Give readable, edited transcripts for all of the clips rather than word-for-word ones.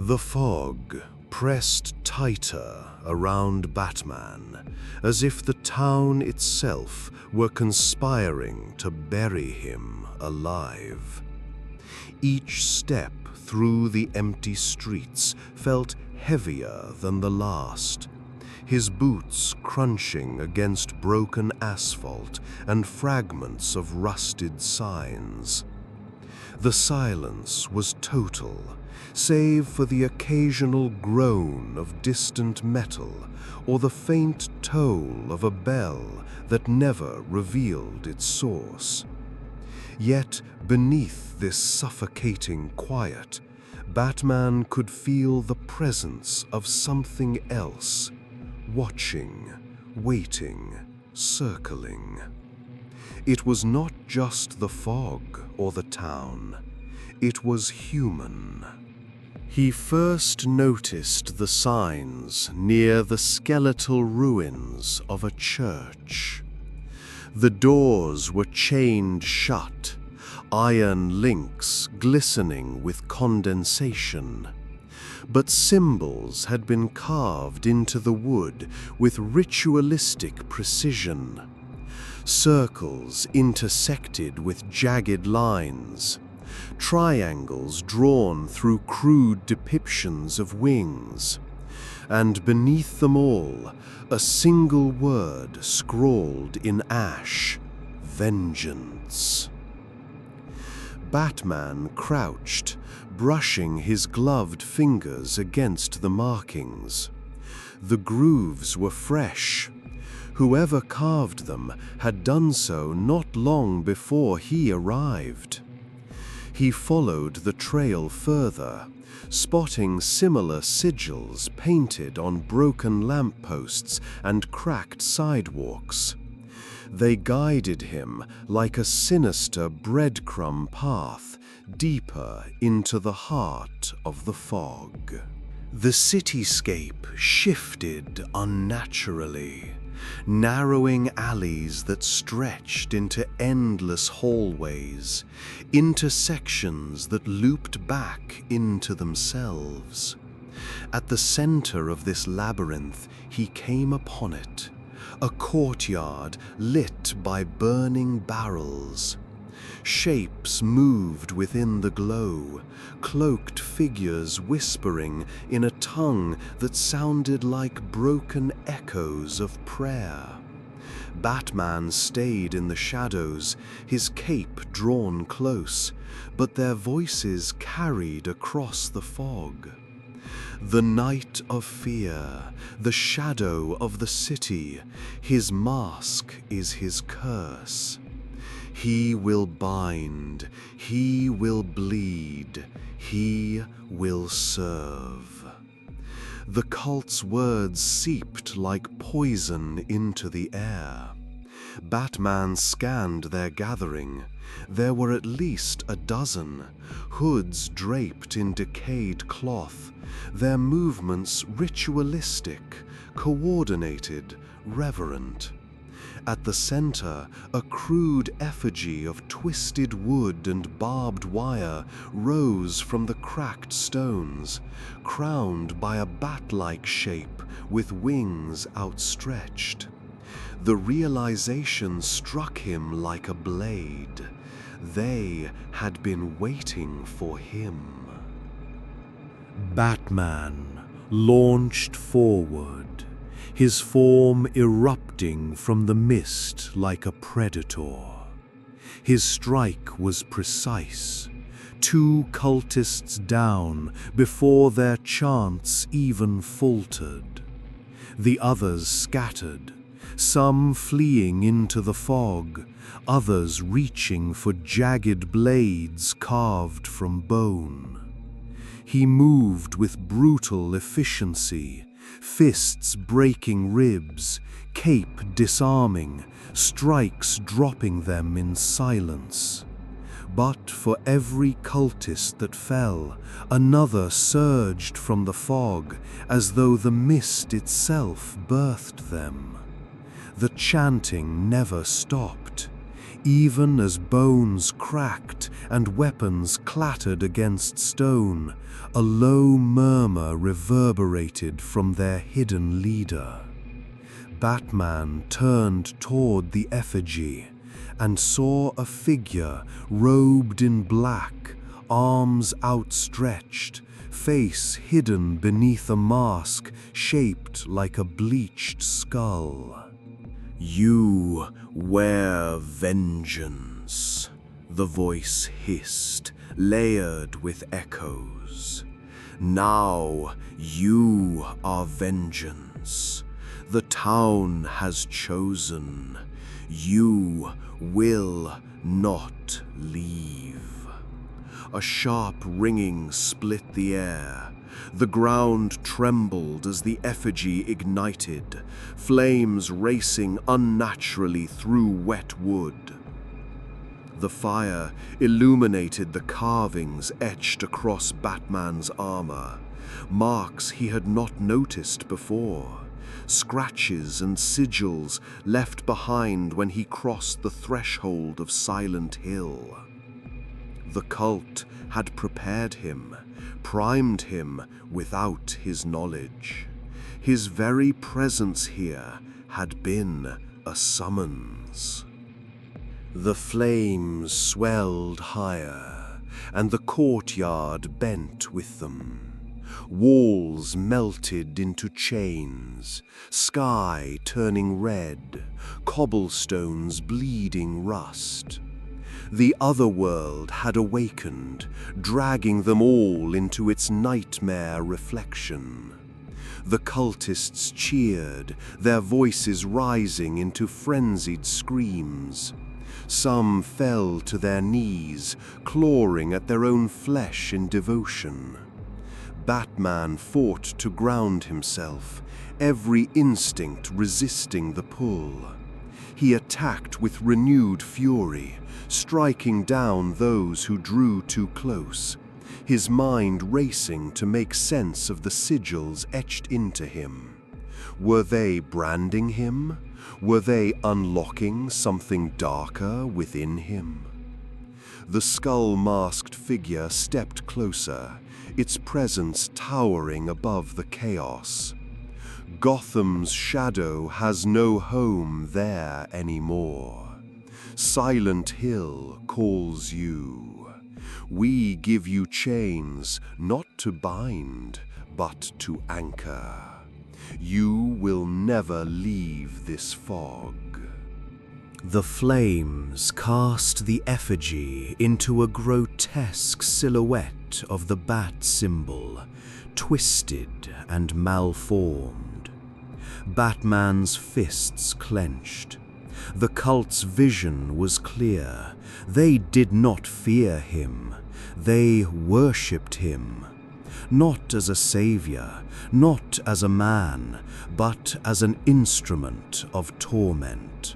The fog pressed tighter around Batman, as if the town itself were conspiring to bury him alive. Each step through the empty streets felt heavier than the last, his boots crunching against broken asphalt and fragments of rusted signs. The silence was total, save for the occasional groan of distant metal or the faint toll of a bell that never revealed its source. Yet beneath this suffocating quiet, Batman could feel the presence of something else, watching, waiting, circling. It was not just the fog or the town, it was human. He first noticed the signs near the skeletal ruins of a church. The doors were chained shut, iron links glistening with condensation. But symbols had been carved into the wood with ritualistic precision. Circles intersected with jagged lines, triangles drawn through crude depictions of wings, and beneath them all, a single word scrawled in ash: vengeance. Batman crouched, brushing his gloved fingers against the markings. The grooves were fresh. Whoever carved them had done so not long before he arrived. He followed the trail further, spotting similar sigils painted on broken lampposts and cracked sidewalks. They guided him like a sinister breadcrumb path deeper into the heart of the fog. The cityscape shifted unnaturally, narrowing alleys that stretched into endless hallways, intersections that looped back into themselves. At the center of this labyrinth, he came upon it, a courtyard lit by burning barrels. Shapes moved within the glow, cloaked figures whispering in a tongue that sounded like broken echoes of prayer. Batman stayed in the shadows, his cape drawn close, but their voices carried across the fog. The night of fear, the shadow of the city, his mask is his curse. He will bind, he will bleed, he will serve. The cult's words seeped like poison into the air. Batman scanned their gathering. There were at least a dozen, hoods draped in decayed cloth, their movements ritualistic, coordinated, reverent. At the center, a crude effigy of twisted wood and barbed wire rose from the cracked stones, crowned by a bat-like shape with wings outstretched. The realization struck him like a blade. They had been waiting for him. Batman launched forward, his form erupting from the mist like a predator. His strike was precise, 2 cultists down before their chants even faltered. The others scattered, some fleeing into the fog, others reaching for jagged blades carved from bone. He moved with brutal efficiency, fists breaking ribs, cape disarming, strikes dropping them in silence. But for every cultist that fell, another surged from the fog, as though the mist itself birthed them. The chanting never stopped. Even as bones cracked and weapons clattered against stone, a low murmur reverberated from their hidden leader. Batman turned toward the effigy and saw a figure robed in black, arms outstretched, face hidden beneath a mask shaped like a bleached skull. "You wear vengeance," the voice hissed, layered with echoes. "Now you are vengeance. The town has chosen. You will not leave." A sharp ringing split the air. The ground trembled as the effigy ignited, flames racing unnaturally through wet wood. The fire illuminated the carvings etched across Batman's armor, marks he had not noticed before, scratches and sigils left behind when he crossed the threshold of Silent Hill. The cult had prepared him, primed him without his knowledge. His very presence here had been a summons. The flames swelled higher, and the courtyard bent with them. Walls melted into chains, sky turning red, cobblestones bleeding rust. The otherworld had awakened, dragging them all into its nightmare reflection. The cultists cheered, their voices rising into frenzied screams. Some fell to their knees, clawing at their own flesh in devotion. Batman fought to ground himself, every instinct resisting the pull. He attacked with renewed fury, striking down those who drew too close, his mind racing to make sense of the sigils etched into him. Were they branding him? Were they unlocking something darker within him? The skull-masked figure stepped closer, its presence towering above the chaos. Gotham's shadow has no home there anymore. Silent Hill calls you. We give you chains not to bind, but to anchor. You will never leave this fog. The flames cast the effigy into a grotesque silhouette of the bat symbol, twisted and malformed. Batman's fists clenched. The cult's vision was clear. They did not fear him. They worshipped him. Not as a savior, not as a man, but as an instrument of torment.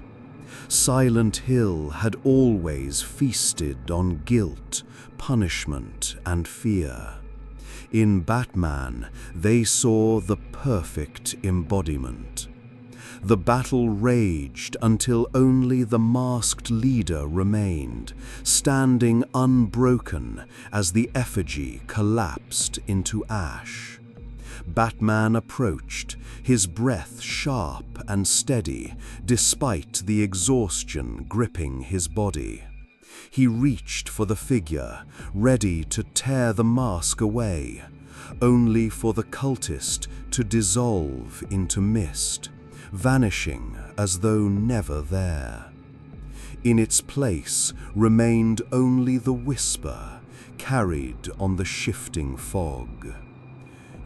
Silent Hill had always feasted on guilt, punishment, and fear. In Batman, they saw the perfect embodiment. The battle raged until only the masked leader remained, standing unbroken as the effigy collapsed into ash. Batman approached, his breath sharp and steady, despite the exhaustion gripping his body. He reached for the figure, ready to tear the mask away, only for the cultist to dissolve into mist, vanishing as though never there. In its place remained only the whisper, carried on the shifting fog.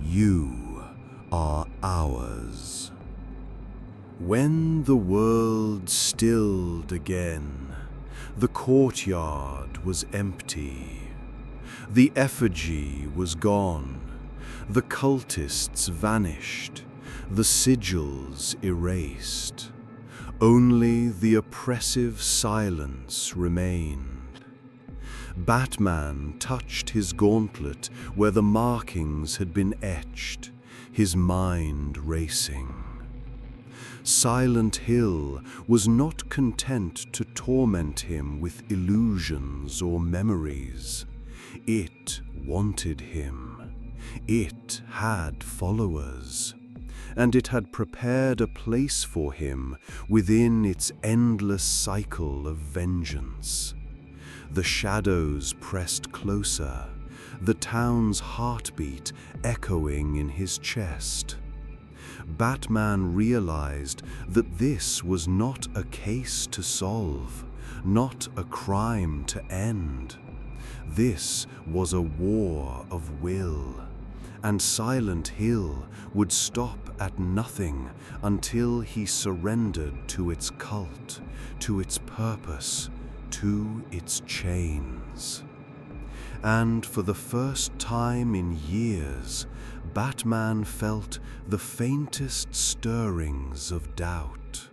You are ours. When the world stilled again, the courtyard was empty. The effigy was gone. The cultists vanished. The sigils erased. Only the oppressive silence remained. Batman touched his gauntlet where the markings had been etched, his mind racing. Silent Hill was not content to torment him with illusions or memories. It wanted him. It had followers, and it had prepared a place for him within its endless cycle of vengeance. The shadows pressed closer, the town's heartbeat echoing in his chest. Batman realized that this was not a case to solve, not a crime to end. This was a war of will, and Silent Hill would stop at nothing until he surrendered to its cult, to its purpose, to its chains. And for the first time in years, Batman felt the faintest stirrings of doubt.